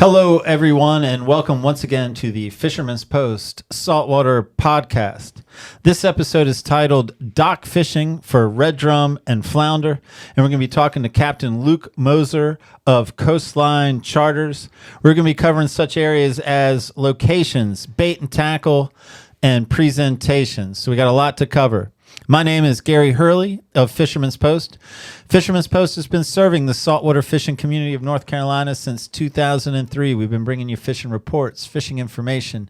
Hello, everyone, and welcome once again to the Fisherman's Post Saltwater Podcast. This episode is titled Dock Fishing for Red Drum and Flounder, and we're going to be talking to Captain Luke Moser of Coastline Charters. We're going to be covering such areas as locations, bait and tackle, and presentations. So we got a lot to cover. My name is Gary Hurley of Fisherman's Post. Fisherman's Post has been serving the saltwater fishing community of North Carolina since 2003. We've been bringing you fishing reports, fishing information,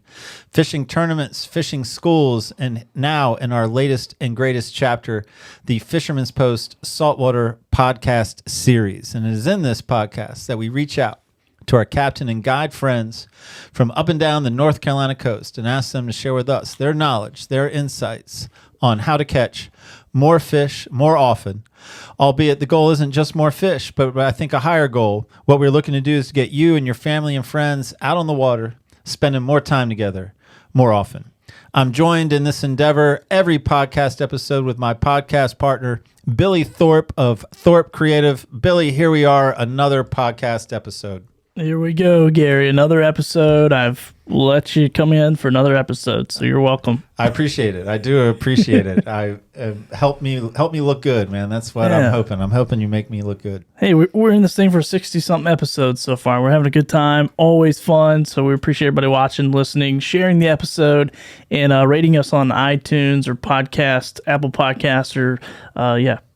fishing tournaments, fishing schools, and now in our latest and greatest chapter, the Fisherman's Post Saltwater Podcast Series. And it is in this podcast that we reach out to our captain and guide friends from up and down the North Carolina coast and ask them to share with us their knowledge, their insights on how to catch more fish more often, albeit the goal isn't just more fish, but I think a higher goal. What we're looking to do is to get you and your family and friends out on the water, spending more time together more often. I'm joined in this endeavor every podcast episode with my podcast partner, Billy Thorpe of Thorpe Creative. Billy, here we are, another podcast episode. Here we go, Gary. Another episode. I've let you come in for another episode, so you're welcome. I appreciate it. I do appreciate it. I help me look good, man. That's what I'm hoping. I'm hoping you make me look good. Hey, we're in this thing for 60-something episodes so far. We're having a good time. Always fun. So we appreciate everybody watching, listening, sharing the episode, and rating us on iTunes or podcast, Apple Podcasts, or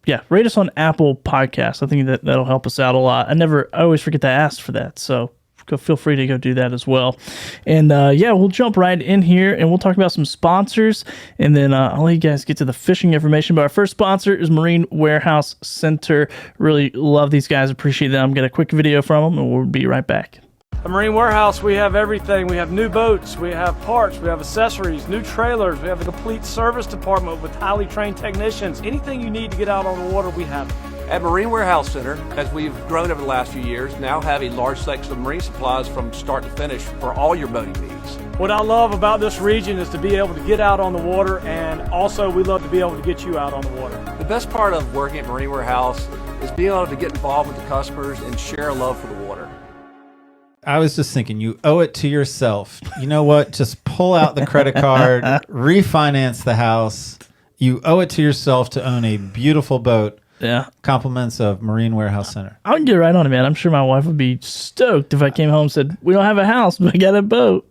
Yeah, rate us on Apple Podcasts. I think that'll help us out a lot. I always forget to ask for that, so feel free to go do that as well. And we'll jump right in here, and we'll talk about some sponsors, and then I'll let you guys get to the fishing information. But our first sponsor is Marine Warehouse Center. Really love these guys. Appreciate them. Get a quick video from them, and we'll be right back. At Marine Warehouse, we have everything. We have new boats, we have parts, we have accessories, new trailers, we have a complete service department with highly trained technicians. Anything you need to get out on the water, we have it. At Marine Warehouse Center, as we've grown over the last few years, now have a large section of marine supplies from start to finish for all your boating needs. What I love about this region is to be able to get out on the water, and also we love to be able to get you out on the water. The best part of working at Marine Warehouse is being able to get involved with the customers and share a love for the water. I was just thinking, you owe it to yourself. You know what? Just pull out the credit card, refinance the house. You owe it to yourself to own a beautiful boat. Yeah. Compliments of Marine Warehouse Center. I would get right on it, man. I'm sure my wife would be stoked if I came home and said, we don't have a house, but I got a boat.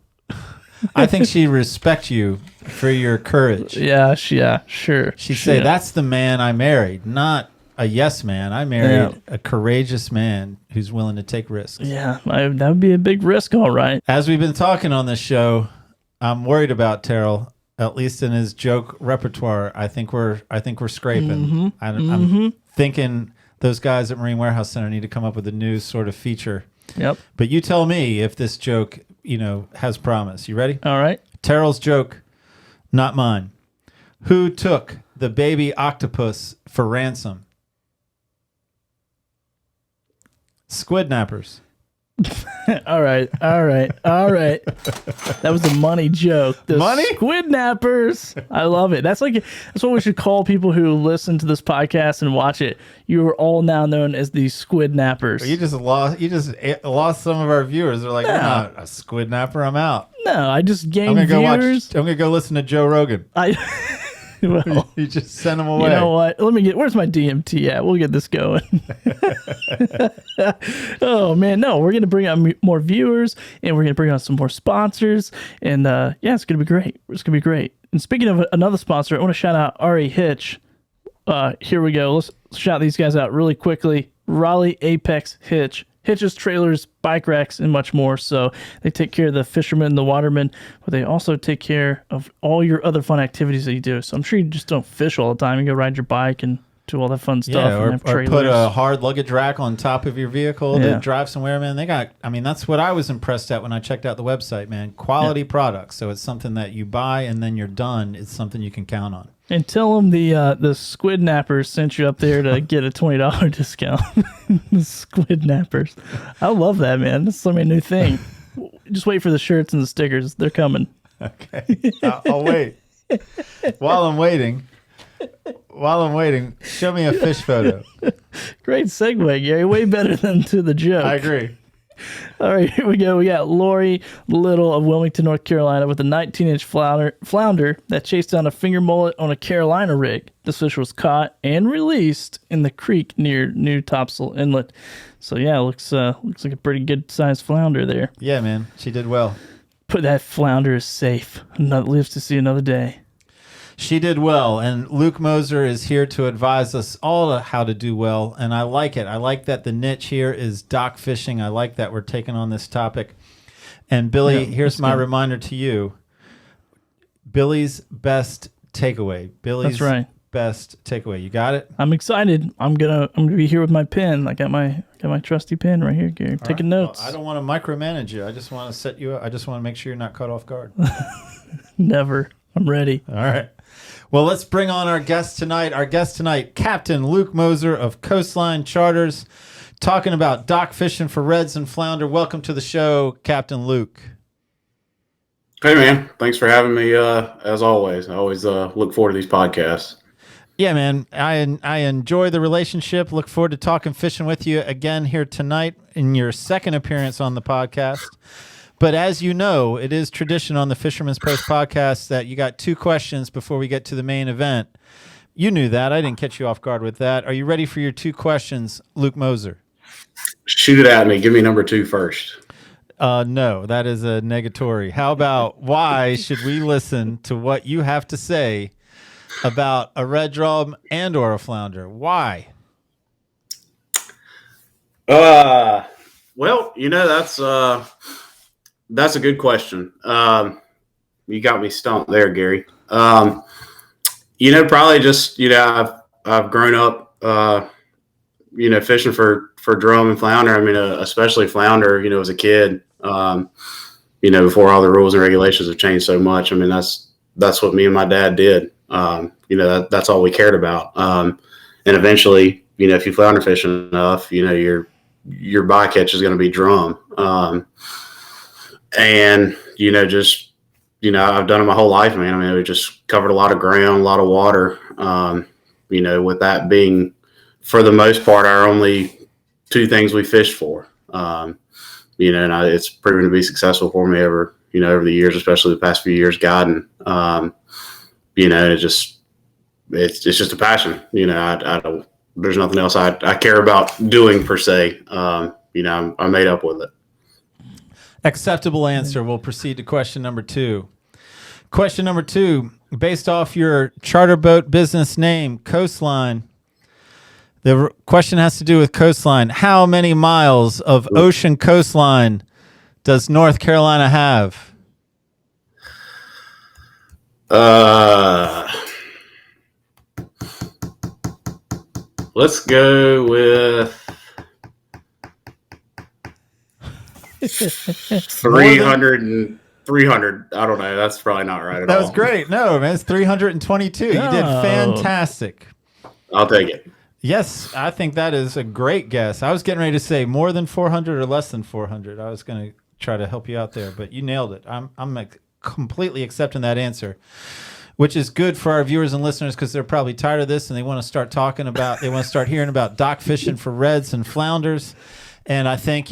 I think she'd respect you for your courage. Yeah, sure. She'd say, that's the man I married, not a yes man. I married a courageous man who's willing to take risks. Yeah, that would be a big risk, all right. As we've been talking on this show, I'm worried about Terrell, at least in his joke repertoire. I think we're scraping. I'm thinking those guys at Marine Warehouse Center need to come up with a new sort of feature. Yep. But you tell me if this joke, has promise. You ready? All right. Terrell's joke, not mine. Who took the baby octopus for ransom? Squidnappers. All right. That was a money joke. The money? Squidnappers. I love it. That's what we should call people who listen to this podcast and watch it. You are all now known as the Squidnappers. You just lost some of our viewers. They're like, I'm not a squidnapper. I'm out. No, I just gained viewers. I'm gonna go listen to Joe Rogan. Well, you just send them away. You know what? Where's my DMT at? We'll get this going. Oh man, no, we're gonna bring on more viewers, and we're gonna bring on some more sponsors, and it's gonna be great. It's gonna be great. And speaking of another sponsor, I want to shout out Ari Hitch. Here we go. Let's shout these guys out really quickly. Raleigh Apex Hitch. Hitches, trailers, bike racks, and much more. So they take care of the fishermen, the watermen, but they also take care of all your other fun activities that you do. So I'm sure you just don't fish all the time. You go ride your bike and do all that fun stuff. Yeah, or put a hard luggage rack on top of your vehicle to drive somewhere, man. That's what I was impressed at when I checked out the website, man. Quality products. So it's something that you buy and then you're done. It's something you can count on. And tell them the Squidnappers sent you up there to get a $20 discount. The Squidnappers. I love that, man. This is a new thing. Just wait for the shirts and the stickers. They're coming. Okay. I'll wait. While I'm waiting, show me a fish photo. Great segue, Gary. Way better than to the joke. I agree. All right, here we go. We got Lori Little of Wilmington, North Carolina, with a 19-inch flounder that chased down a finger mullet on a Carolina rig. This fish was caught and released in the creek near New Topsail Inlet. So yeah, looks like a pretty good sized flounder there. Yeah, man, she did well. But that flounder is safe. Lives to see another day. She did well, and Luke Moser is here to advise us all how to do well, and I like it. I like that the niche here is dock fishing. I like that we're taking on this topic. And Billy, here's my reminder to you. Billy's best takeaway. Billy's That's right. best takeaway. You got it? I'm excited. I'm gonna be here with my pen. I got my trusty pen right here, Gary. Taking notes. Well, I don't want to micromanage you. I just want to set you up. I just want to make sure you're not caught off guard. Never. I'm ready. All right. Well, let's bring on our guest tonight. Our guest tonight, Captain Luke Moser of Coastline Charters, talking about dock fishing for reds and flounder. Welcome to the show, Captain Luke. Hey, man. Thanks for having me, as always. I always look forward to these podcasts. Yeah, man. I enjoy the relationship. Look forward to talking fishing with you again here tonight in your second appearance on the podcast. But as you know, it is tradition on the Fisherman's Post podcast that you got 2 questions before we get to the main event. You knew that. I didn't catch you off guard with that. Are you ready for your 2 questions, Luke Moser? Shoot it at me. Give me number 2 first. No, that is a negatory. How about why should we listen to what you have to say about a red drum and or a flounder? Why? Well, that's a good question. You got me stumped there, Gary. Probably just, I've grown up, fishing for drum and flounder. I mean, especially flounder, as a kid, before all the rules and regulations have changed so much. I mean, that's what me and my dad did. That's all we cared about. And eventually, if you flounder fish enough, your bycatch is going to be drum. And, I've done it my whole life, man. I mean, we just covered a lot of ground, a lot of water, with that being, for the most part, our only 2 things we fished for, and it's proven to be successful for me over the years, especially the past few years guiding. It's just a passion. I don't, there's nothing else I care about doing per se. I'm made up with it. Acceptable answer. We'll proceed to question number 2. Question number 2, based off your charter boat business name, Coastline. The question has to do with coastline. How many miles of ocean coastline does North Carolina have? Let's go with 300. I don't know. That's probably not right at all. That was great. No, man, it's 322. You did fantastic. I'll take it. Yes, I think that is a great guess. I was getting ready to say more than 400 or less than 400. I was going to try to help you out there, but you nailed it. I'm completely accepting that answer, which is good for our viewers and listeners because they're probably tired of this and they want to start hearing about dock fishing for reds and flounders. And I think,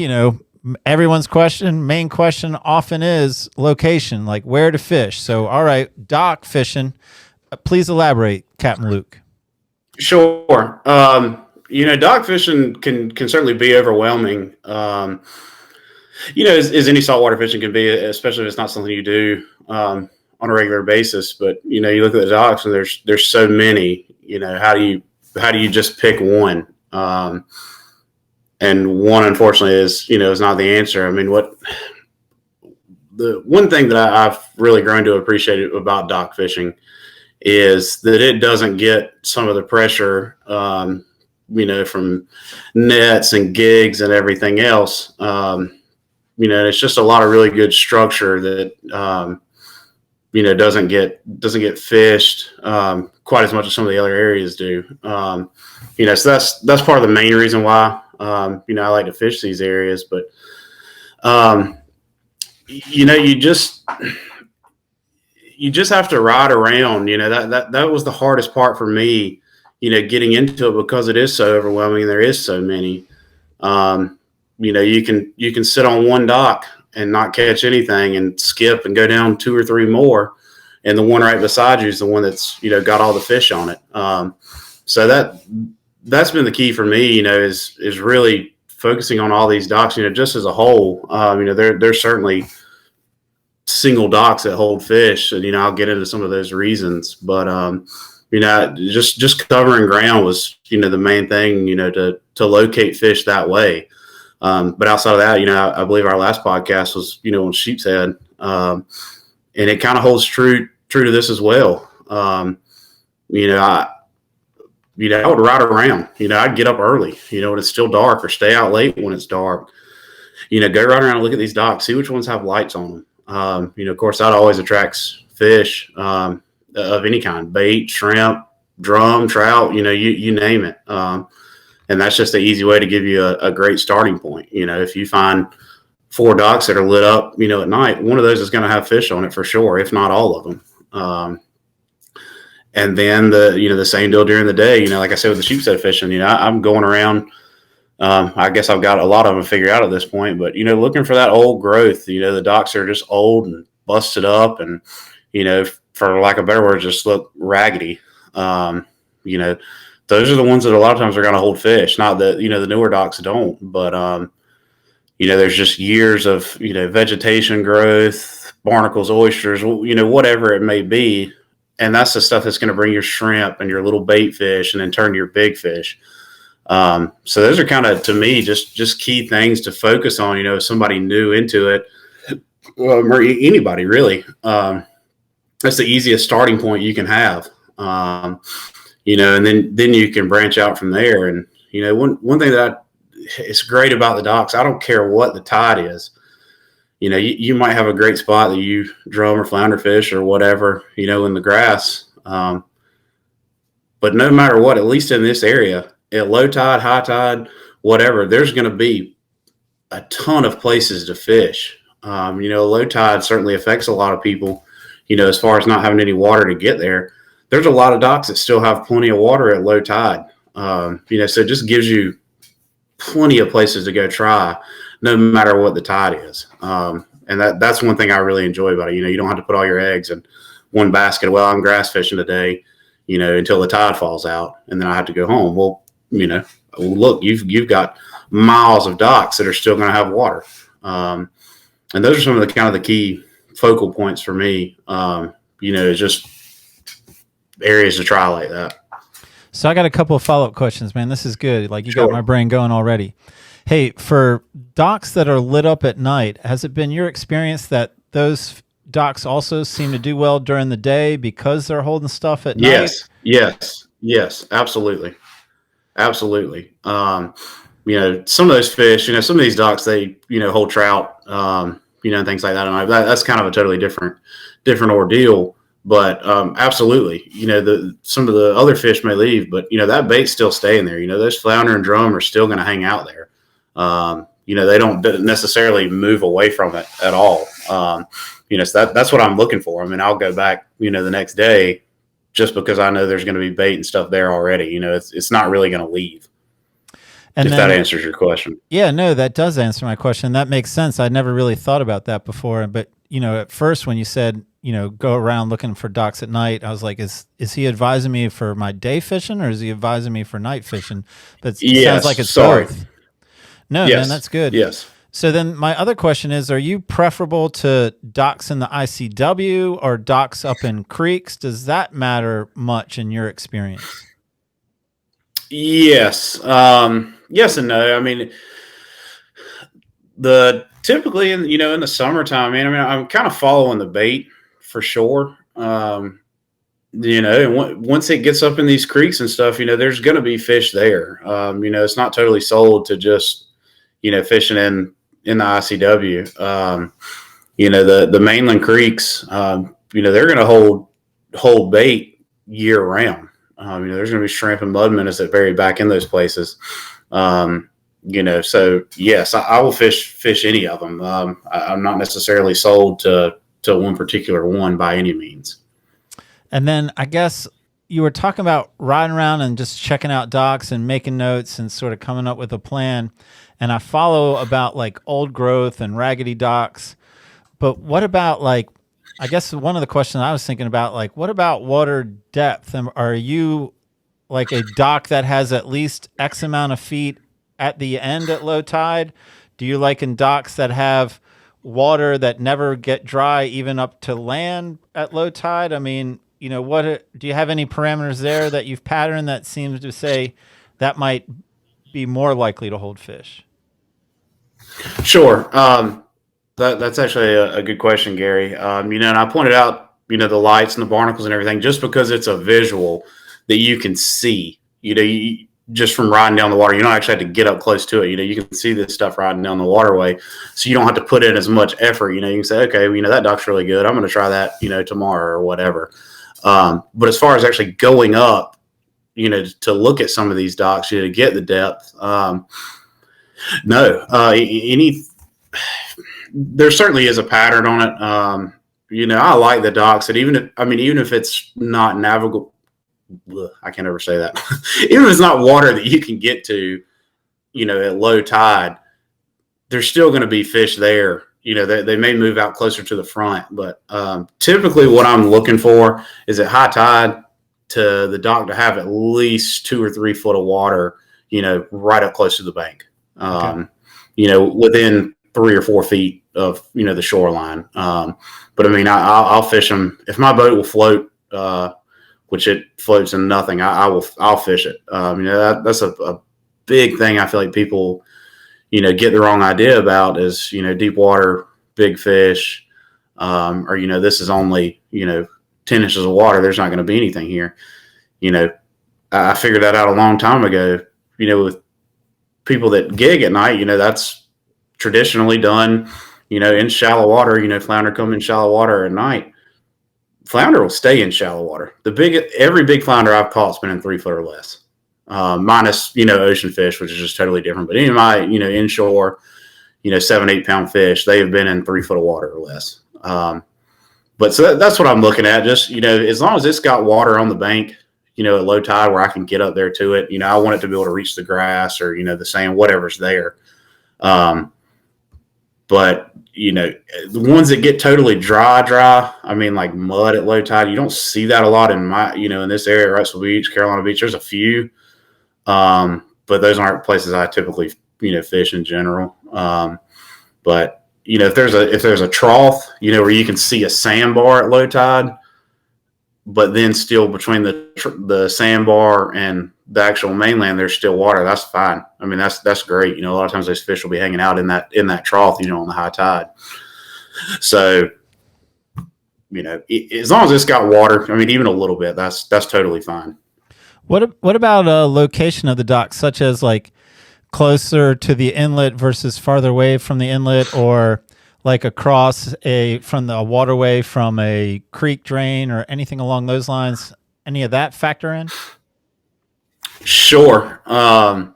everyone's main question often is location, like where to fish. So, all right, dock fishing. Please elaborate, Captain Luke. Sure. Dock fishing can certainly be overwhelming. As any saltwater fishing can be, especially if it's not something you do on a regular basis. But you look at the docks and there's so many. How do you just pick one? And one, unfortunately, is not the answer. I mean, the one thing that I've really grown to appreciate about dock fishing is that it doesn't get some of the pressure, from nets and gigs and everything else. It's just a lot of really good structure that, doesn't get fished quite as much as some of the other areas do. So that's part of the main reason why, I like to fish these areas. But, you just have to ride around. That was the hardest part for me, getting into it because it is so overwhelming and there is so many. you can sit on one dock and not catch anything and skip and go down 2 or 3 more. And the one right beside you is the one that's, got all the fish on it. So that's been the key for me, is really focusing on all these docks, just as a whole. There's certainly single docks that hold fish, and, I'll get into some of those reasons, but, just covering ground was, the main thing, to locate fish that way. But outside of that, I believe our last podcast was, on Sheep's Head. And it kind of holds true to this as well. I would ride around, I'd get up early, when it's still dark, or stay out late when it's dark, go right around and look at these docks, see which ones have lights on them. Of course, that always attracts fish, of any kind, bait, shrimp, drum, trout, you name it. And that's just an easy way to give you a great starting point. If you find 4 docks that are lit up, at night, one of those is going to have fish on it for sure, if not all of them. And then the same deal during the day, like I said, with the sheep's head fishing, I'm going around. I guess I've got a lot of them figured out at this point, but, looking for that old growth, the docks are just old and busted up and, for lack of better words, just look raggedy. Those are the ones that a lot of times are going to hold fish. Not that, the newer docks don't, but, there's just years of, vegetation growth, barnacles, oysters, whatever it may be. And that's the stuff that's going to bring your shrimp and your little bait fish and then turn to your big fish. So those are kind of, to me, just key things to focus on, if somebody new into it, or anybody really. That's the easiest starting point you can have. And then you can branch out from there. And, one thing that it's great about the docks, I don't care what the tide is. You might have a great spot that you drum or flounder fish or whatever, in the grass. But no matter what, at least in this area, at low tide, high tide, whatever, there's going to be a ton of places to fish. Low tide certainly affects a lot of people, as far as not having any water to get there. There's a lot of docks that still have plenty of water at low tide. So it just gives you plenty of places to go try, no matter what the tide is. And that's one thing I really enjoy about it. You don't have to put all your eggs in one basket. Well, I'm grass fishing today, until the tide falls out, and then I have to go home. Well, look, you've got miles of docks that are still going to have water. And those are some of the kind of the key focal points for me. Just areas to try like that. So I got a couple of follow-up questions, man. This is good. Like, you Sure. got my brain going already. Hey, for docks that are lit up at night, has it been your experience that those docks also seem to do well during the day because they're holding stuff at night? Yes, absolutely. Absolutely. Some of those fish, some of these docks, they, hold trout, and things like that. And that's kind of a totally different ordeal. But absolutely, some of the other fish may leave, but that bait's still staying there. Those flounder and drum are still going to hang out there. They don't necessarily move away from it at all. So that's what I'm looking for. I mean, I'll go back, the next day, just because I know there's going to be bait and stuff there already. It's not really going to leave. And if that answers your question. Yeah, no, that does answer my question. That makes sense. I'd never really thought about that before. But, at first when you said, go around looking for docks at night, I was like, is he advising me for my day fishing, or is he advising me for night fishing? But it sounds like it's both. No, yes. Man, that's good. Yes. So then my other question is, are you preferable to docks in the ICW or docks up in creeks? Does that matter much in your experience? Yes. Yes and no. I mean, typically in the summertime, man, I'm kind of following the bait for sure. And once it gets up in these creeks and stuff, there's going to be fish there. It's not totally sold to just, fishing in the ICW. The mainland creeks, they're going to hold bait year round. There's going to be shrimp and mud minnows that vary back in those places. So yes, I will fish any of them. I'm not necessarily sold to one particular one by any means. And then I guess you were talking about riding around and just checking out docks and making notes and sort of coming up with a plan. And I follow about like old growth and raggedy docks. But what about like, I guess one of the questions I was thinking about, like, what about water depth? Are you like a dock that has at least X amount of feet at the end at low tide? Do you like in docks that have water that never get dry even up to land at low tide? I mean, you know, do you have any parameters there that you've patterned that seems to say that might be more likely to hold fish? Sure. That's actually a good question, Gary. You know, and I pointed out, you know, the lights and the barnacles and everything, just because it's a visual that you can see, you know, just from riding down the water. You don't actually have to get up close to it. You know, you can see this stuff riding down the waterway, so you don't have to put in as much effort. You know, you can say, okay, well, you know, that dock's really good. I'm going to try that, you know, tomorrow or whatever. But as far as actually going up, you know, to look at some of these docks, you know, to get the depth, no, there certainly is a pattern on it. You know, I like the docks that even if it's not navigable, I can't ever say that. Even if it's not water that you can get to, you know, at low tide, there's still going to be fish there. You know, they may move out closer to the front, but typically what I'm looking for is at high tide to the dock to have at least 2 or 3 foot of water, you know, right up close to the bank. Okay. You know, within 3 or 4 feet of, you know, the shoreline. But I mean, I'll fish them if my boat will float, which it floats in nothing. I'll fish it. You know, that's a big thing. I feel like people, you know, get the wrong idea about is, you know, deep water, big fish, or, you know, this is only, you know, 10 inches of water. There's not going to be anything here. You know, I figured that out a long time ago, you know, with people that gig at night. You know, that's traditionally done, you know, in shallow water. You know, flounder come in shallow water at night. Flounder will stay in shallow water. Every big flounder I've caught's been in 3 foot or less, minus, you know, ocean fish, which is just totally different. But any of my, you know, inshore, you know, 7-8 pound fish, they have been in 3 foot of water or less. But so that's what I'm looking at. Just, you know, as long as it's got water on the bank, you know, at low tide where I can get up there to it, you know, I want it to be able to reach the grass or, you know, the sand, whatever's there. But, you know, the ones that get totally dry, I mean, like mud at low tide, you don't see that a lot in in this area, Russell Beach, Carolina Beach. There's a few, but those aren't places I typically, you know, fish in general. But, you know, if there's a trough, you know, where you can see a sandbar at low tide, but then still between the sandbar and the actual mainland, there's still water. That's fine. I mean, that's great. You know, a lot of times those fish will be hanging out in that trough, you know, on the high tide. So, you know, as long as it's got water, I mean, even a little bit, that's totally fine. What about a location of the dock, such as like closer to the inlet versus farther away from the inlet, or like across from the waterway from a creek drain or anything along those lines? Any of that factor in? Sure. And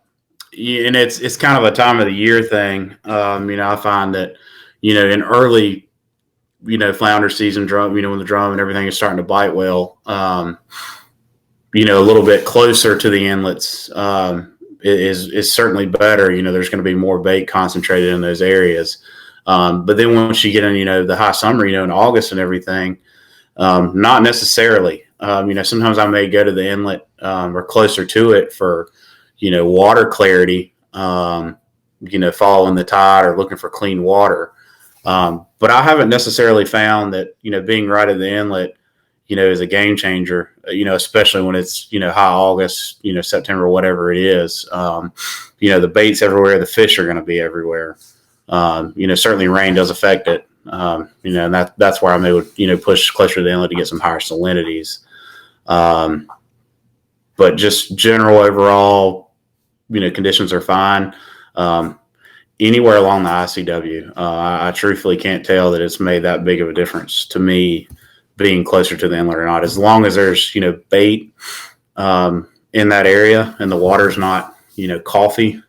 it's kind of a time of the year thing. You know, I find that, you know, in early, you know, flounder season, drum, you know, when the drum and everything is starting to bite well, you know, a little bit closer to the inlets is certainly better. You know, there's going to be more bait concentrated in those areas. But then once you get in, you know, the high summer, you know, in August and everything, not necessarily. You know, sometimes I may go to the inlet or closer to it for, you know, water clarity, you know, following the tide or looking for clean water. But I haven't necessarily found that, you know, being right at the inlet, you know, is a game changer, you know, especially when it's, you know, high August, you know, September, whatever it is. You know, the bait's everywhere, the fish are going to be everywhere. You know, certainly rain does affect it. You know, and that's where I may, you know, push closer to the inlet to get some higher salinities. But just general overall, you know, conditions are fine. Anywhere along the ICW, I truthfully can't tell that it's made that big of a difference to me being closer to the inlet or not. As long as there's, you know, bait in that area and the water's not, you know, coffee,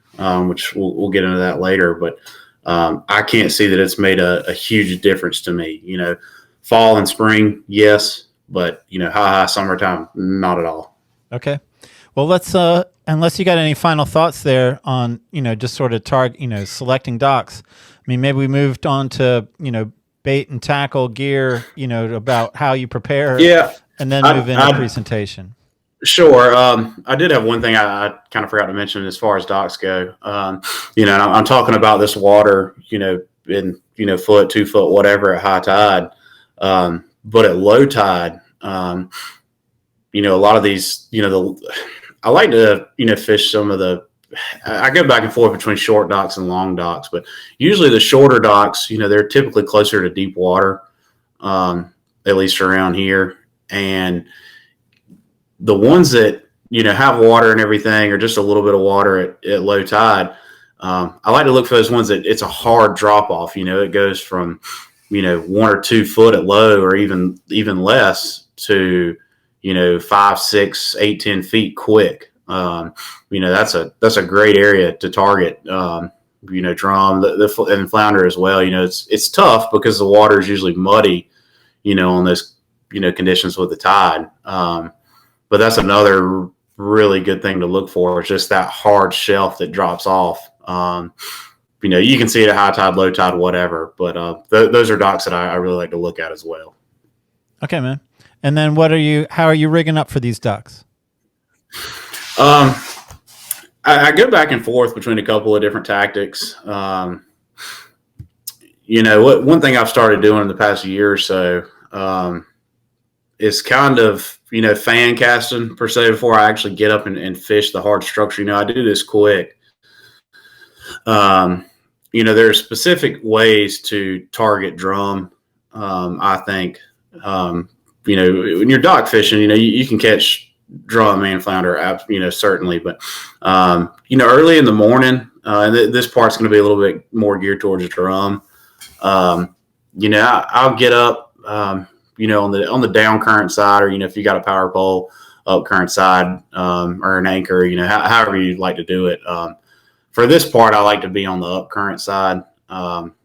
which we'll get into that later. But I can't see that it's made a huge difference to me. You know, fall and spring, yes, but high summertime, not at all. Okay. Well, let's unless you got any final thoughts there on just sort of selecting docks. I mean, maybe we moved on to bait and tackle gear, about how you prepare. Yeah, and then move into presentation. Sure. I did have one thing I kind of forgot to mention as far as docks go. I'm talking about this water, in foot, 2 foot, whatever at high tide. But at low tide, a lot of these, I like to, fish some of the, I go back and forth between short docks and long docks, but usually the shorter docks, they're typically closer to deep water, at least around here. And the ones that, have water and everything, or just a little bit of water at low tide, I like to look for those ones that it's a hard drop off. It goes from, 1 or 2 foot at low, or even less, to 5, 6, 8, 10 feet quick. That's a great area to target. Drum and flounder as well. It's tough because the water is usually muddy, on those conditions with the tide. But that's another really good thing to look for. It's just that hard shelf that drops off. You can see it at high tide, low tide, whatever. But those are docks that I really like to look at as well. Okay, man. And then how are you rigging up for these ducks? I go back and forth between a couple of different tactics. One thing I've started doing in the past year or so is kind of, fan casting per se before I actually get up and fish the hard structure. I do this quick. There's specific ways to target drum. I think, when you're dock fishing, you can catch drum and flounder, certainly. But, early in the morning, and this part's going to be a little bit more geared towards drum. I'll get up, on the down current side, or, if you got a power pole up current side, or an anchor, however you'd like to do it. For this part, I like to be on the up current side,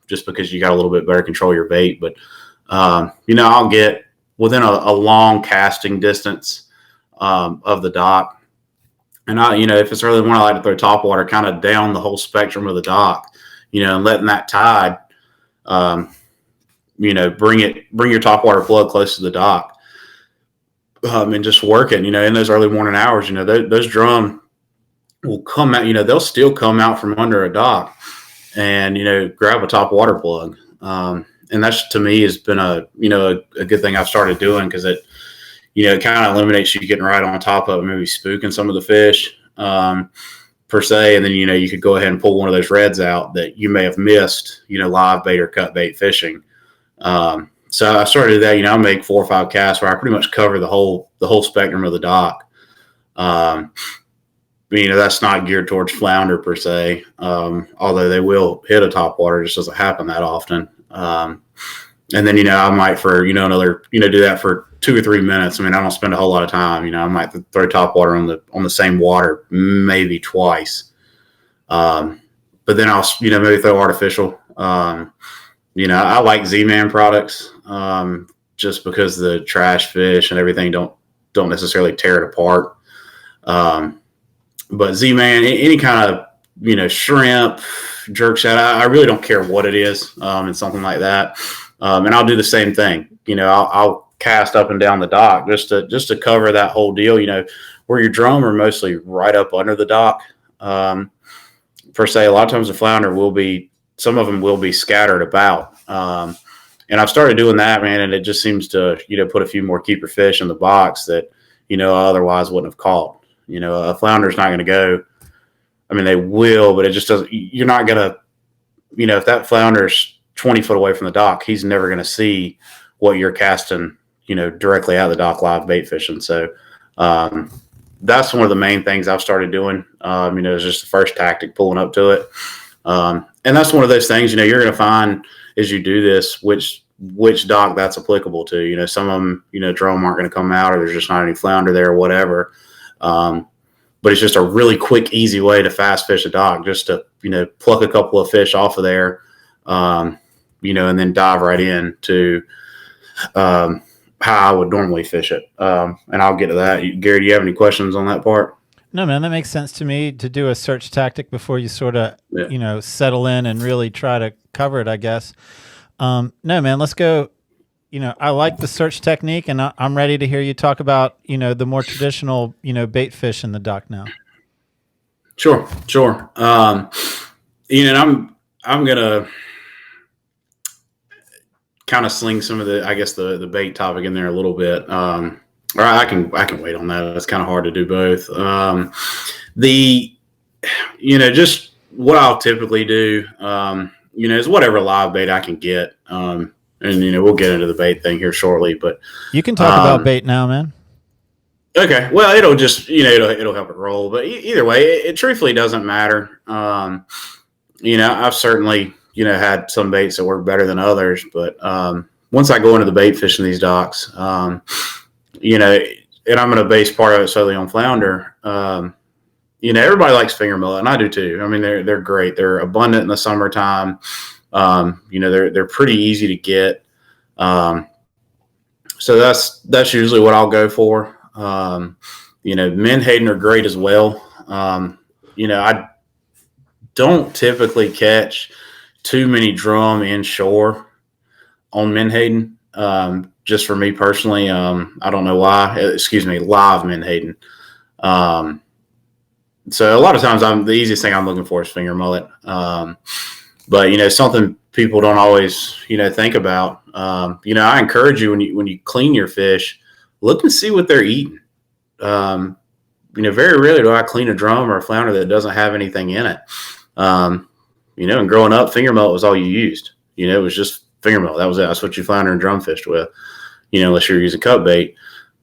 just because you got a little bit better control of your bait. But, I'll get within a long casting distance, of the dock. And if it's early in the morning, I like to throw top water kind of down the whole spectrum of the dock, and letting that tide, bring your top water plug close to the dock, and just working, in those early morning hours, those drum will come out, they'll still come out from under a dock and, grab a top water plug. And that's, to me, has been a good thing I've started doing, because it kind of eliminates you getting right on top of it, maybe spooking some of the fish, per se. And then, you could go ahead and pull one of those reds out that you may have missed, live bait or cut bait fishing. So I started that, I make 4 or 5 casts where I pretty much cover the whole spectrum of the dock. That's not geared towards flounder per se, although they will hit a top water. It just doesn't happen that often. And then, I might another, do that for 2 or 3 minutes. I don't spend a whole lot of time. I might throw top water on the same water, maybe twice. But then I'll, maybe throw artificial. I like Z-Man products, just because the trash fish and everything don't necessarily tear it apart. But Z-Man, any kind of, shrimp, jerk shad, I really don't care what it is, and something like that. And I'll do the same thing. I'll cast up and down the dock just to cover that whole deal, where your drum are mostly right up under the dock. Per se, a lot of times the flounder some of them will be scattered about. And I've started doing that, man, and it just seems to, put a few more keeper fish in the box that, otherwise wouldn't have caught. A flounder's not going to go. They will, but it just doesn't. You're not going to, if that flounder's 20 foot away from the dock, he's never going to see what you're casting, directly out of the dock live bait fishing. So that's one of the main things I've started doing. It's just the first tactic, pulling up to it. And that's one of those things, you're going to find as you do this, which dock that's applicable to. Some of them, drum aren't going to come out, or there's just not any flounder there or whatever. But it's just a really quick, easy way to fast fish a dock, just to, pluck a couple of fish off of there, and then dive right in to, how I would normally fish it. And I'll get to that. Gary, do you have any questions on that part? No, man, that makes sense to me to do a search tactic before you sort of, settle in and really try to cover it, I guess. No, man, let's go. I like the search technique, and I'm ready to hear you talk about, the more traditional, bait fish in the dock now. Sure. And I'm going to kind of sling some of the bait topic in there a little bit. Or I can wait on that. It's kind of hard to do both. Just what I'll typically do, is whatever live bait I can get. And we'll get into the bait thing here shortly, but you can talk about bait now, man. Okay. Well, it'll just, it'll help it roll, but either way, it truthfully doesn't matter. I've certainly, had some baits that work better than others, but once I go into the bait fish in these docks, and I'm going to base part of it solely on flounder. Everybody likes finger mullet, and I do too. I mean, they're great. They're abundant in the summertime. They're pretty easy to get. So that's usually what I'll go for. Menhaden are great as well. I don't typically catch too many drum inshore on menhaden. Just for me personally, I don't know why. Live menhaden. So a lot of times the easiest thing I'm looking for is finger mullet. But something people don't always think about. I encourage you when you clean your fish, look and see what they're eating. Very rarely do I clean a drum or a flounder that doesn't have anything in it. And growing up, finger mullet was all you used. It was just finger mullet. That was it. That's what you flounder and drum fished with. Unless you're using cut bait.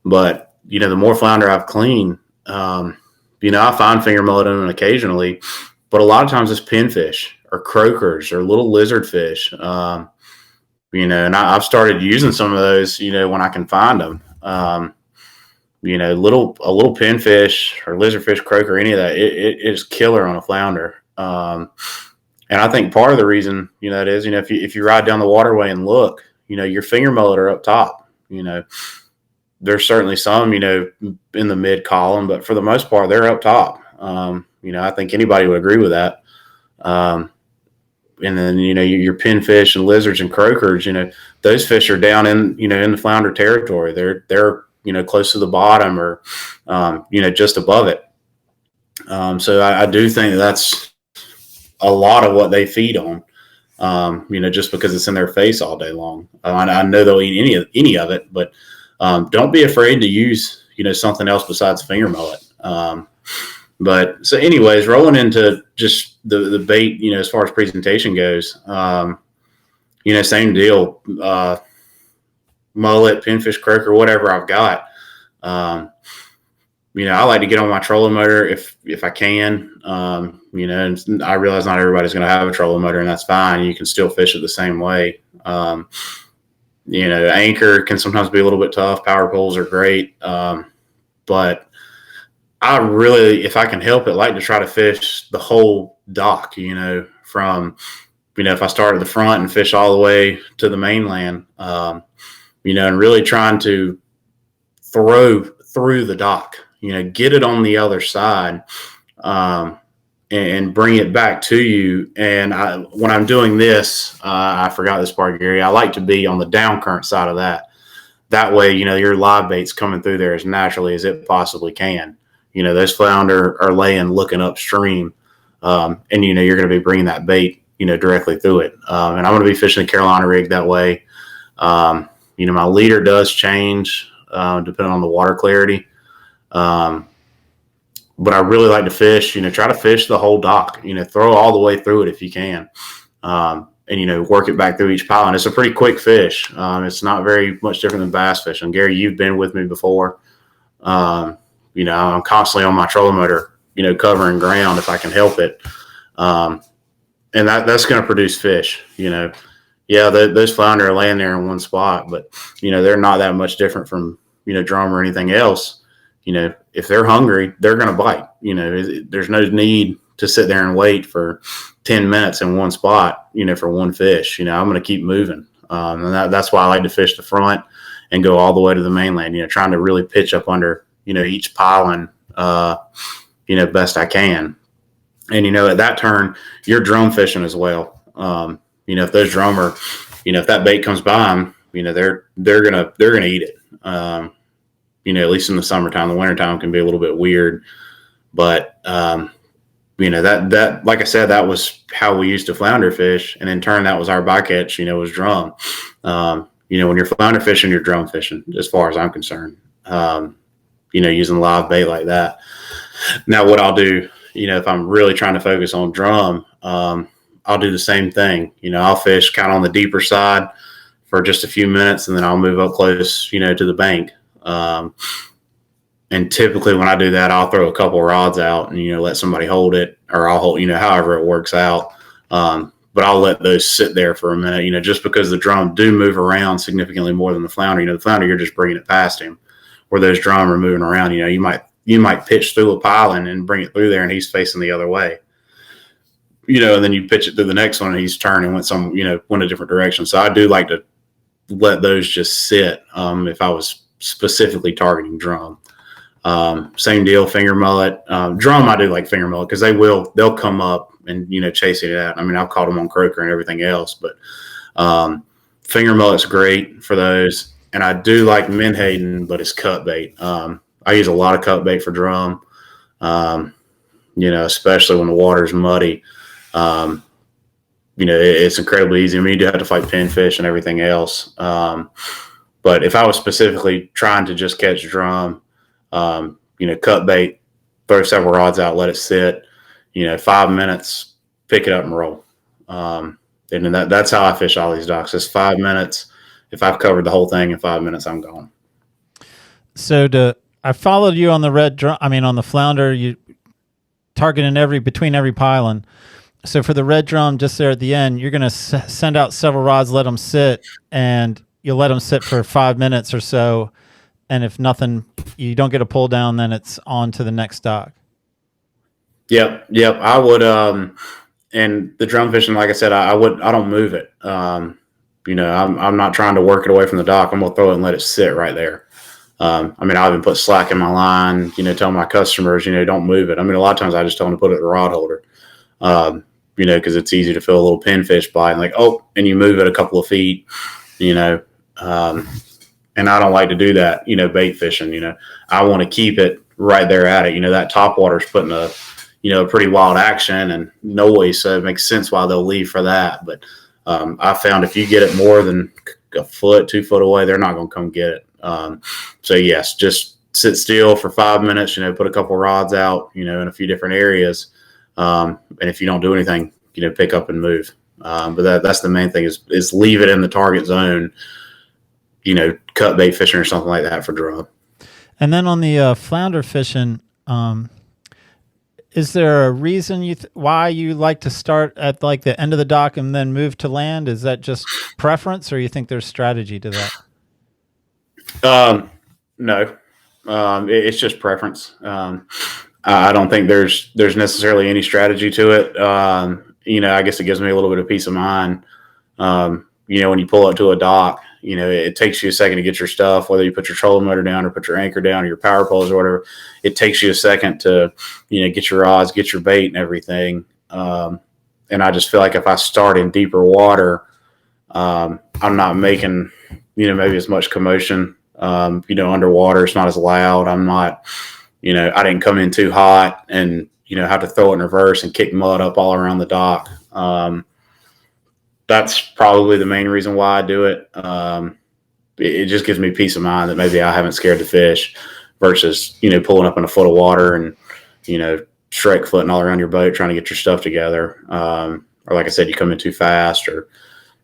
But the more flounder I've cleaned, I find finger mullet in them occasionally, but a lot of times it's pinfish or croakers or little lizard fish. And I've started using some of those, when I can find them. A little pinfish or lizardfish, croaker, any of that, it is killer on a flounder. And I think part of the reason, that is, if you ride down the waterway and look, your finger mullet are up top. There's certainly some, in the mid column, but for the most part, they're up top. I think anybody would agree with that. And then, your pinfish and lizards and croakers, those fish are down in, in the flounder territory. They're close to the bottom or, just above it. So I do think that's a lot of what they feed on, just because it's in their face all day long. I know they'll eat any of it, but don't be afraid to use, something else besides finger mullet. But so anyways, rolling into just the bait, as far as presentation goes, same deal, mullet, pinfish, croaker, whatever I've got. I like to get on my trolling motor if I can, and I realize not everybody's going to have a trolling motor, and that's fine. You can still fish it the same way. Anchor can sometimes be a little bit tough. Power poles are great. But I really, if I can help it, like to try to fish the whole dock, from, if I start at the front and fish all the way to the mainland, and really trying to throw through the dock, get it on the other side, and bring it back to you. And when I'm doing this, I forgot this part, Gary, I like to be on the down current side of that. That way, your live bait's coming through there as naturally as it possibly can. Those flounder are laying looking upstream, and, you're going to be bringing that bait, directly through it. And I'm going to be fishing the Carolina rig that way. My leader does change, depending on the water clarity. But I really like to fish, try to fish the whole dock, throw all the way through it if you can. And, work it back through each pile. And it's a pretty quick fish. It's not very much different than bass fishing. Gary, you've been with me before. I'm constantly on my trolling motor, covering ground if I can help it. And that's going to produce fish, those flounder are laying there in one spot, but, they're not that much different from, drum or anything else. If they're hungry, they're going to bite. There's no need to sit there and wait for 10 minutes in one spot, for one fish. I'm going to keep moving. And that's why I like to fish the front and go all the way to the mainland, trying to really pitch up under, each piling, best I can. And, at that turn, you're drum fishing as well. If those drum are, if that bait comes by them, they're going to eat it. At least in the summertime. The wintertime can be a little bit weird, but, that, like I said, that was how we used to flounder fish. And in turn, that was our bycatch, was drum. When you're flounder fishing, you're drum fishing, as far as I'm concerned, using live bait like that. Now, what I'll do, if I'm really trying to focus on drum, I'll do the same thing. I'll fish kind of on the deeper side for just a few minutes, and then I'll move up close, to the bank. And typically when I do that, I'll throw a couple rods out and, let somebody hold it, or I'll hold, however it works out. But I'll let those sit there for a minute, just because the drum do move around significantly more than the flounder. The flounder, you're just bringing it past him, where those drum are moving around. You might pitch through a piling and bring it through there, and he's facing the other way. And then you pitch it to the next one, and he's turning, went a different direction. So I do like to let those just sit if I was specifically targeting drum. Same deal, finger mullet. Drum, I do like finger mullet because they'll come up and, chase it out. I mean, I've caught them on croaker and everything else, but finger mullet's great for those. And I do like menhaden, but it's cut bait. I use a lot of cut bait for drum, especially when the water's muddy. It's incredibly easy. I mean, you do have to fight pinfish and everything else. But if I was specifically trying to just catch drum, cut bait, throw several rods out, let it sit, 5 minutes, pick it up and roll. And then that's how I fish all these docks. It's 5 minutes. If I've covered the whole thing in 5 minutes, I'm gone. So I followed you on the on the flounder, you targeting between every piling. So for the red drum, just there at the end, you're going to send out several rods, let them sit, and you'll let them sit for 5 minutes or so. And if nothing, you don't get a pull down, then it's on to the next dock. Yep. I would, and the drum fishing, like I said, I don't move it. I'm not trying to work it away from the dock. I'm going to throw it and let it sit right there. I'll even put slack in my line, tell my customers, don't move it. I mean, a lot of times I just tell them to put it in the rod holder, because it's easy to feel a little pinfish bite and and you move it a couple of feet, and I don't like to do that, bait fishing, I want to keep it right there at it. That top water's putting a pretty wild action and noise. So it makes sense why they'll leave for that. But I found if you get it more than a foot, 2 foot away, they're not going to come get it. So yes, just sit still for 5 minutes, put a couple rods out, in a few different areas. And if you don't do anything, pick up and move. But that's the main thing is leave it in the target zone, cut bait fishing or something like that for drum. And then on the flounder fishing, is there a reason why you like to start at the end of the dock and then move to land? Is that just preference, or you think there's strategy to that? No, it's just preference. I don't think there's necessarily any strategy to it. I guess it gives me a little bit of peace of mind. When you pull up to a dock, it takes you a second to get your stuff, whether you put your trolling motor down or put your anchor down or your power poles or whatever. It takes you a second to, get your rods, get your bait and everything. And I just feel like if I start in deeper water, I'm not making, maybe as much commotion. Underwater, it's not as loud. I'm not, I didn't come in too hot and, have to throw it in reverse and kick mud up all around the dock. That's probably the main reason why I do it. It just gives me peace of mind that maybe I haven't scared the fish versus, pulling up in a foot of water and, Shrek footing all around your boat trying to get your stuff together. Or like I said, you come in too fast or,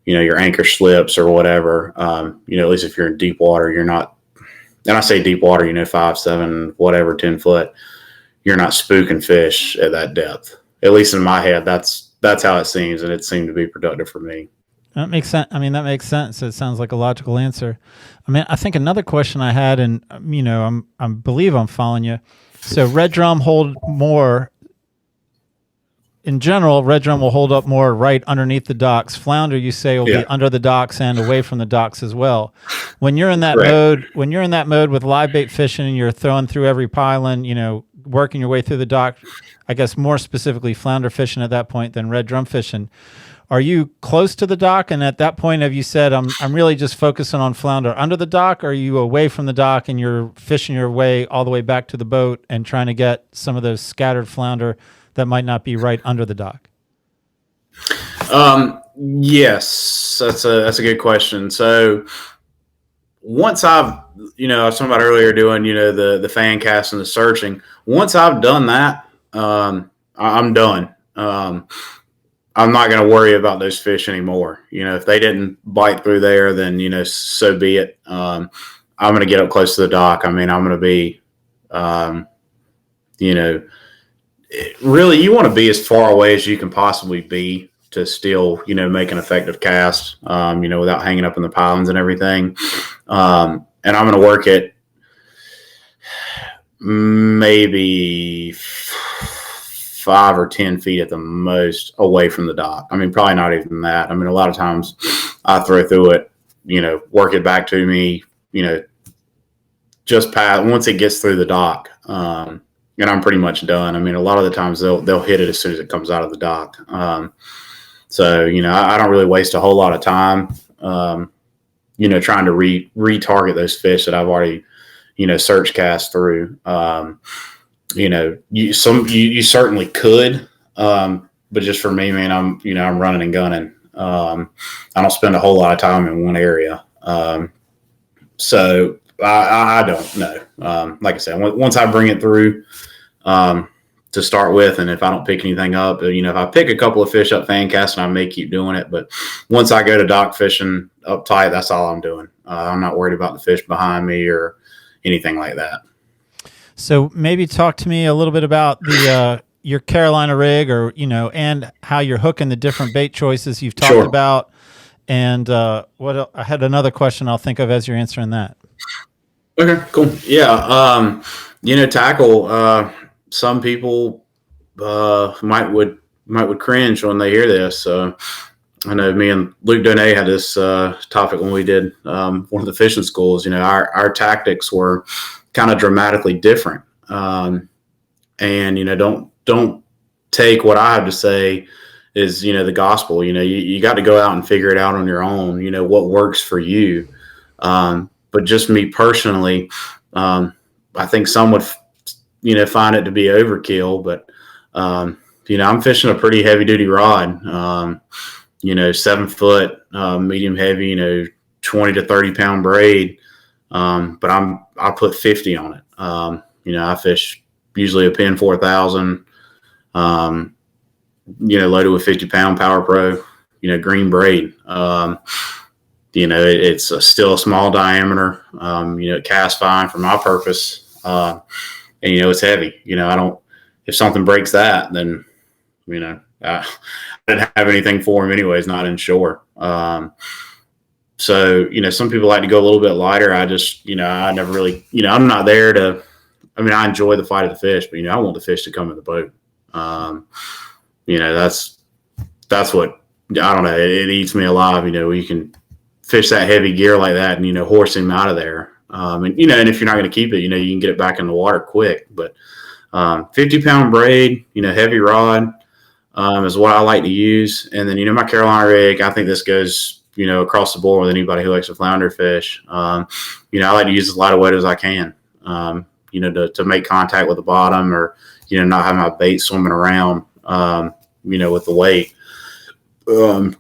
your anchor slips or whatever. At least if you're in deep water, you're not, and I say deep water, 5, 7, whatever, 10 foot, you're not spooking fish at that depth. At least in my head, that's how it seems. And it seemed to be productive for me. That makes sense. That makes sense. It sounds like a logical answer. I think another question I had, and I believe I'm following you. So red drum hold more. in general, red drum will hold up more right underneath the docks. Flounder, you say, will be under the docks and away from the docks as well. When you're in that mode with live bait fishing and you're throwing through every pylon, working your way through the dock, I guess more specifically flounder fishing at that point than red drum fishing. Are you close to the dock? And at that point, have you said, I'm really just focusing on flounder under the dock? Or are you away from the dock and you're fishing your way all the way back to the boat and trying to get some of those scattered flounder that might not be right under the dock? Yes, that's a good question. So once I've, I was talking about earlier doing, the fan cast and the searching. Once I've done that, I'm done. I'm not going to worry about those fish anymore. If they didn't bite through there, then, so be it. I'm going to get up close to the dock. I mean, I'm going to be, really, you want to be as far away as you can possibly be to still, make an effective cast, without hanging up in the pylons and everything. And I'm going to work it maybe 5 or 10 feet at the most away from the dock. I mean, probably not even that. I mean, a lot of times I throw through it, work it back to me, just past once it gets through the dock. And I'm pretty much done. I mean, a lot of the times they'll hit it as soon as it comes out of the dock. So, I don't really waste a whole lot of time, trying to retarget those fish that I've already, search cast through. You certainly could, but just for me, man, I'm running and gunning. I don't spend a whole lot of time in one area. So I don't know. Like I said, once I bring it through, to start with, and if I don't pick anything up, if I pick a couple of fish up fan casting, I may keep doing it. But once I go to dock fishing up tight, that's all I'm doing. I'm not worried about the fish behind me or anything like that. So maybe talk to me a little bit about the your Carolina rig, or and how you're hooking the different bait choices you've talked about. And I had another question I'll think of as you're answering that. Okay, cool. Yeah, tackle. Some people might cringe when they hear this. I know me and Luke Donay had this topic when we did one of the fishing schools. Our tactics were kind of dramatically different. And don't take what I have to say is, the gospel. You got to go out and figure it out on your own, what works for you. But just me personally, I think some would, find it to be overkill, but, I'm fishing a pretty heavy duty rod, 7 foot, medium heavy, 20 to 30 pound braid. But I put 50 on it. I fish usually a Penn 4000, loaded with 50 pound Power Pro, green braid. It's still a small diameter, it casts fine for my purpose. And it's heavy, if something breaks that, then, I didn't have anything for him anyways, not inshore. So, some people like to go a little bit lighter. I just, I never really, I'm not there to, I enjoy the fight of the fish, but, I want the fish to come in the boat. That's what, I don't know. It eats me alive, you can fish that heavy gear like that and, horse him out of there. And if you're not going to keep it, you can get it back in the water quick, but 50 pound braid, heavy rod is what I like to use. And then, my Carolina rig, I think this goes, across the board with anybody who likes to flounder fish. I like to use as light a weight as I can, to make contact with the bottom, or, not have my bait swimming around, with the weight, so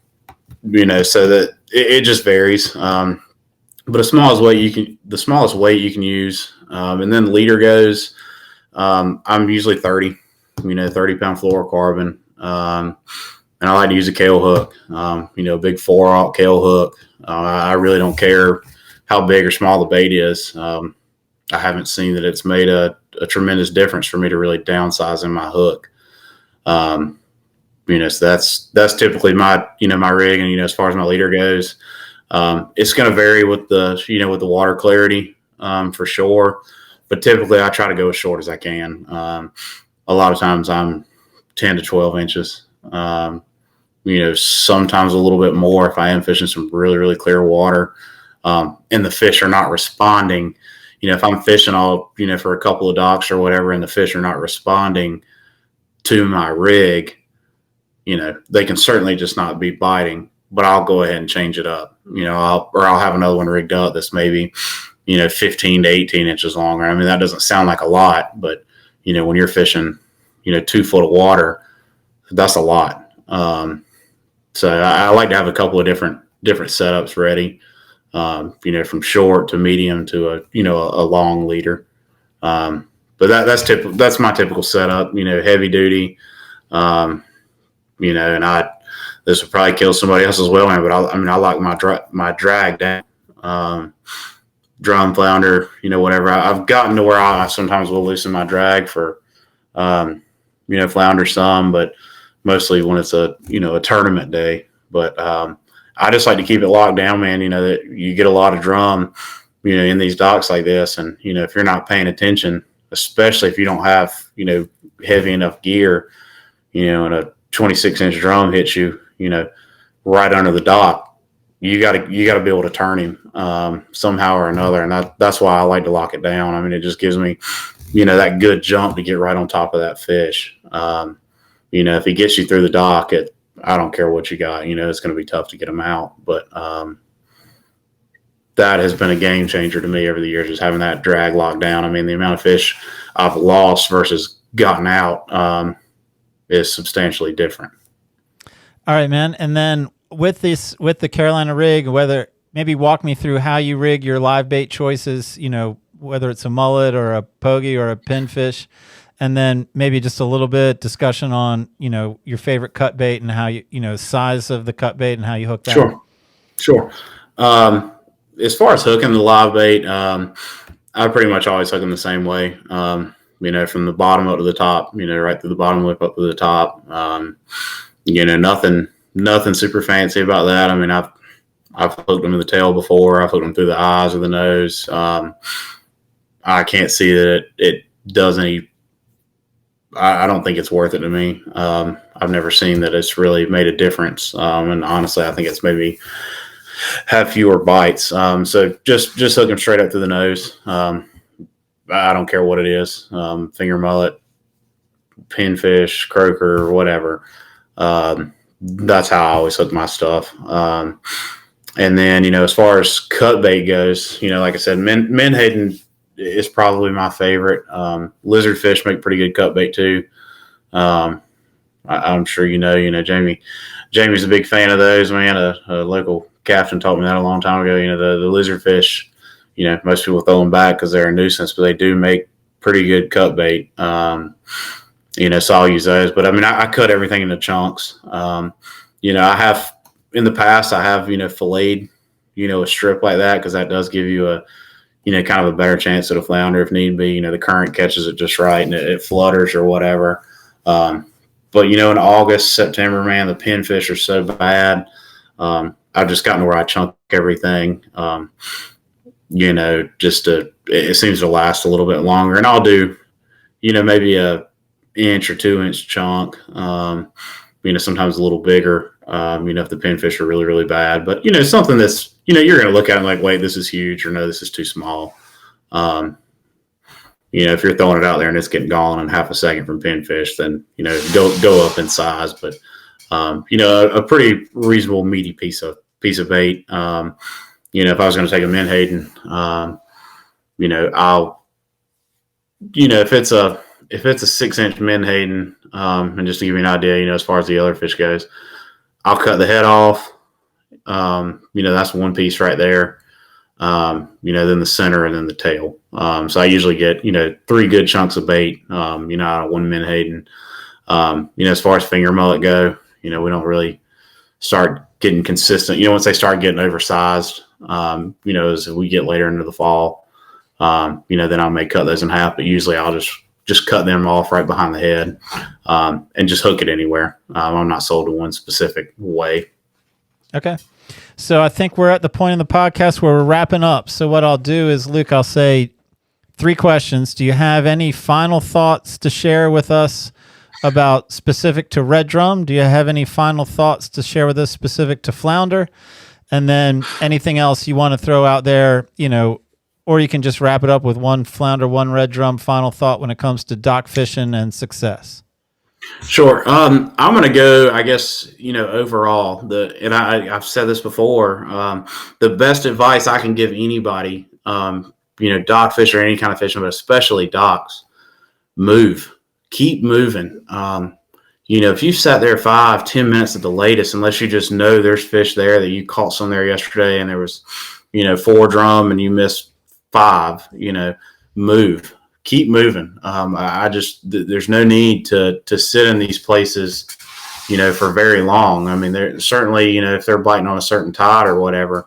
that it just varies. But the smallest weight you can use. And then the leader goes, I'm usually 30, 30 pound fluorocarbon. And I like to use a Kale hook, a big 4-aught Kale hook. I really don't care how big or small the bait is. I haven't seen that it's made a tremendous difference for me to really downsize in my hook. So that's typically my rig. And, as far as my leader goes, it's going to vary with the, with the water clarity, for sure. But typically I try to go as short as I can. A lot of times I'm 10 to 12 inches. Sometimes a little bit more if I am fishing some really, really clear water, and the fish are not responding. If I'm fishing for a couple of docks or whatever, and the fish are not responding to my rig, they can certainly just not be biting, but I'll go ahead and change it up. I'll have another one rigged up that's maybe, 15 to 18 inches longer. I mean, that doesn't sound like a lot, but, when you're fishing, 2 foot of water, that's a lot. So I like to have a couple of different setups ready, from short to medium to a long leader. But that's my typical setup, heavy duty, and this would probably kill somebody else as well, man, but I like my drag down, drum, flounder, whatever. I've gotten to where I sometimes will loosen my drag for, flounder some, but mostly when it's a tournament day. But I just like to keep it locked down, man. That you get a lot of drum, in these docks like this, and if you're not paying attention, especially if you don't have heavy enough gear, and a 26-inch drum hits you, right under the dock, you got to be able to turn him somehow or another, and that's why I like to lock it down. I mean, it just gives me that good jump to get right on top of that fish. If he gets you through the dock, I don't care what you got, it's going to be tough to get him out. But that has been a game changer to me over the years, just having that drag locked down. I mean, the amount of fish I've lost versus gotten out is substantially different. All right, man. And then with the Carolina rig, maybe walk me through how you rig your live bait choices, whether it's a mullet or a pogie or a pinfish. And then maybe just a little bit discussion on, your favorite cut bait and how size of the cut bait and how you hook that. Sure. As far as hooking the live bait, I pretty much always hook them the same way. From the bottom up to the top, right through the bottom lip up to the top. Nothing super fancy about that. I mean, I've hooked them in the tail before. I've hooked them through the eyes or the nose. I can't see that it does any. I don't think it's worth it to me. I've never seen that it's really made a difference. And honestly, I think it's maybe have fewer bites. So just hook them straight up to the nose. I don't care what it is. Finger mullet, pinfish, croaker, whatever. That's how I always hook my stuff. And then, as far as cut bait goes, like I said, menhaden is probably my favorite. Lizard fish make pretty good cut bait too. I'm sure Jamie's a big fan of those, man. A local captain taught me that a long time ago. The lizard fish, most people throw them back because they're a nuisance, but they do make pretty good cut bait. So I'll use those. But I mean, I cut everything into chunks. I have in the past, filleted, a strip like that, because that does give you a kind of a better chance at a flounder if need be. The current catches it just right and it flutters or whatever. But in August, September, man, the pinfish are so bad. I've just gotten to where I chunk everything. It seems to last a little bit longer, and I'll do, maybe a inch or 2 inch chunk. Sometimes a little bigger. If the pinfish are really, really bad, but something that's, you're going to look at it like, wait, this is huge, or no, this is too small. If you're throwing it out there and it's getting gone in half a second from pinfish, then, go up in size. But, a pretty reasonable meaty piece of bait. If I was going to take a menhaden, I'll, if it's a 6-inch menhaden, and just to give you an idea, as far as the other fish goes, I'll cut the head off. That's one piece right there. Then the center and then the tail. So I usually get, 3 good chunks of bait, out of one menhaden. As far as finger mullet go, we don't really start getting consistent. Once they start getting oversized, as we get later into the fall, then I may cut those in half, but usually I'll just cut them off right behind the head, and just hook it anywhere. I'm not sold to one specific way. Okay. So I think we're at the point in the podcast where we're wrapping up. So what I'll do is, Luke, I'll say 3 questions. Do you have any final thoughts to share with us about specific to red drum. Do you have any final thoughts to share with us specific to flounder? And then anything else you want to throw out there, or you can just wrap it up with one flounder, one red drum final thought when it comes to dock fishing and success. Sure. I'm going to go, I guess, overall, I've said this before, the best advice I can give anybody, dock fish or any kind of fishing, but especially docks, move, keep moving. If you've sat there 5-10 minutes at the latest, unless you just know there's fish there, that you caught some there yesterday and there was, 4 drum and you missed 5, move. Keep moving. There's no need to sit in these places, for very long. I mean, they're certainly, if they're biting on a certain tide or whatever,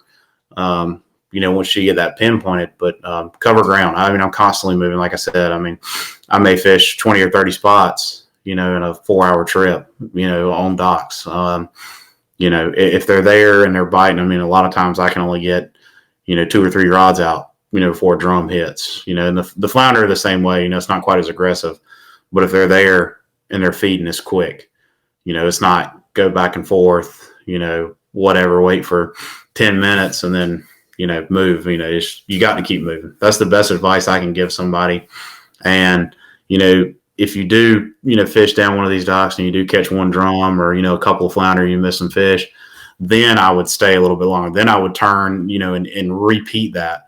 once you get that pinpointed, but cover ground. I mean, I'm constantly moving. Like I said, I mean, I may fish 20 or 30 spots, in a 4-hour trip, on docks. If they're there and they're biting, I mean, a lot of times I can only get, 2 or 3 rods out, before a drum hits, and the flounder are the same way, it's not quite as aggressive, but if they're there and they're feeding, it's quick, it's not go back and forth, whatever, wait for 10 minutes and then, move, you got to keep moving. That's the best advice I can give somebody. And, if you do, fish down one of these docks and you do catch one drum or, a couple of flounder, you miss some fish, then I would stay a little bit longer. Then I would turn, and repeat that.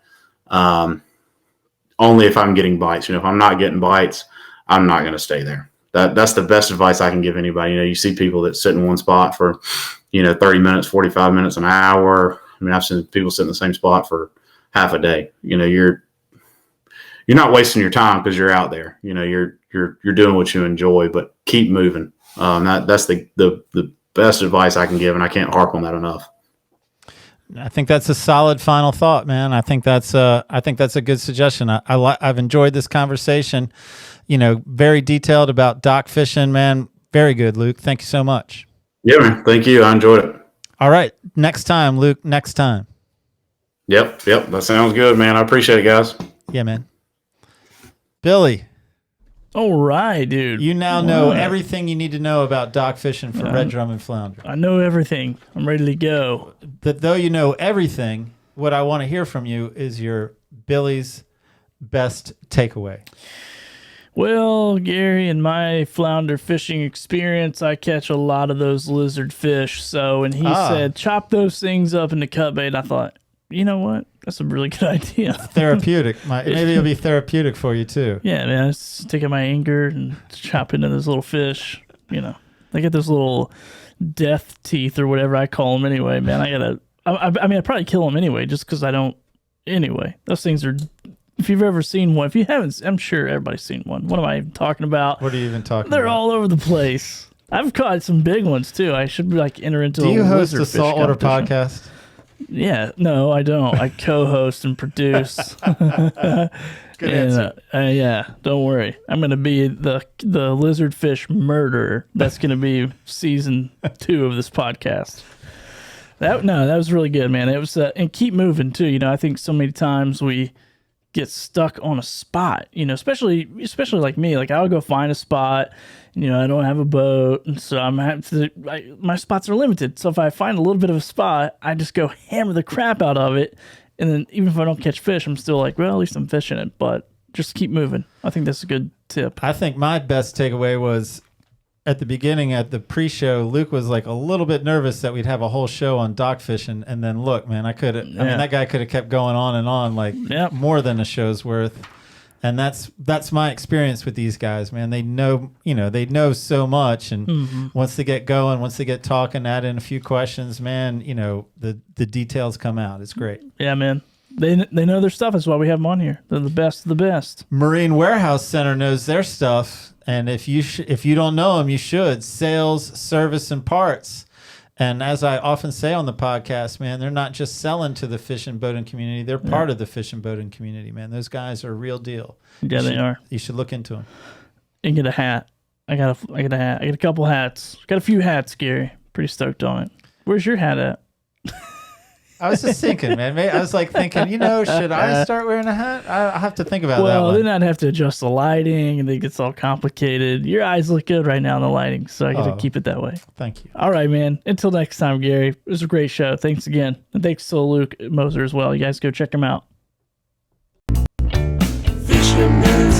Only if I'm getting bites. If I'm not getting bites, I'm not going to stay there. That's the best advice I can give anybody. You see people that sit in one spot for, 30 minutes, 45 minutes, an hour. I mean, I've seen people sit in the same spot for half a day. You're not wasting your time because you're out there. You're doing what you enjoy, but keep moving. That's the best advice I can give, and I can't harp on that enough. I think that's a solid final thought, man. I think that's a good suggestion. I've enjoyed this conversation. Very detailed about dock fishing, man. Very good, Luke. Thank you so much. Yeah, man. Thank you. I enjoyed it. All right. Next time, Luke. Next time. Yep. That sounds good, man. I appreciate it, guys. Yeah, man. Billy. All right, dude. You now know everything you need to know about dock fishing for red drum and flounder. I know everything. I'm ready to go. But though you know everything, what I want to hear from you is your Billy's best takeaway. Well, Gary, in my flounder fishing experience, I catch a lot of those lizard fish. So when he said, chop those things up into cut bait, I thought, you know what? That's a really good idea. Therapeutic. Maybe it'll be therapeutic for you too. Yeah, man. I just take out my anger and chop into those little fish. They get those little death teeth or whatever I call them anyway, man. I'd probably kill them anyway just because I don't. Anyway, those things are, if you've ever seen one, if you haven't, I'm sure everybody's seen one. What am I even talking about? What are you even talking about? They're all over the place. I've caught some big ones too. I should enter into Do you host lizard a saltwater podcast? Yeah, no, I don't. I co-host and produce. Good answer. Yeah, don't worry. I'm going to be the lizardfish murderer. That's going to be season 2 of this podcast. That was really good, man. It was and keep moving too. I think so many times we get stuck on a spot. Especially like me. Like I'll go find a spot. I don't have a boat, and so my spots are limited. So if I find a little bit of a spot, I just go hammer the crap out of it. And then even if I don't catch fish, I'm still like, well, at least I'm fishing it. But just keep moving. I think that's a good tip. I think my best takeaway was at the beginning, at the pre-show, Luke was like a little bit nervous that we'd have a whole show on dock fishing. And then look, man, I mean, that guy could have kept going on and on, like more than a show's worth. And that's my experience with these guys, man. They know so much, and once they get going, once they get talking, add in a few questions, man, the details come out. It's great. Yeah, man. They know their stuff. That's why we have them on here. They're the best of the best. Marine Warehouse Center knows their stuff, and if you don't know them, you should. Sales, service, and parts. And as I often say on the podcast, man, they're not just selling to the fish and boating community. They're part of the fish and boating community, man. Those guys are a real deal. Yeah, they are. You should look into them. And get a hat. I got a hat. I got a couple hats. Got a few hats, Gary. Pretty stoked on it. Where's your hat at? I was just thinking, man. I was like thinking, should I start wearing a hat? I have to think about that Well, one. then I'd have to adjust the lighting, and it gets all complicated. Your eyes look good right now in the lighting, so I got to keep it that way. Thank you. All right, man. Until next time, Gary. It was a great show. Thanks again. And thanks to Luke Moser as well. You guys go check him out. Fisherman's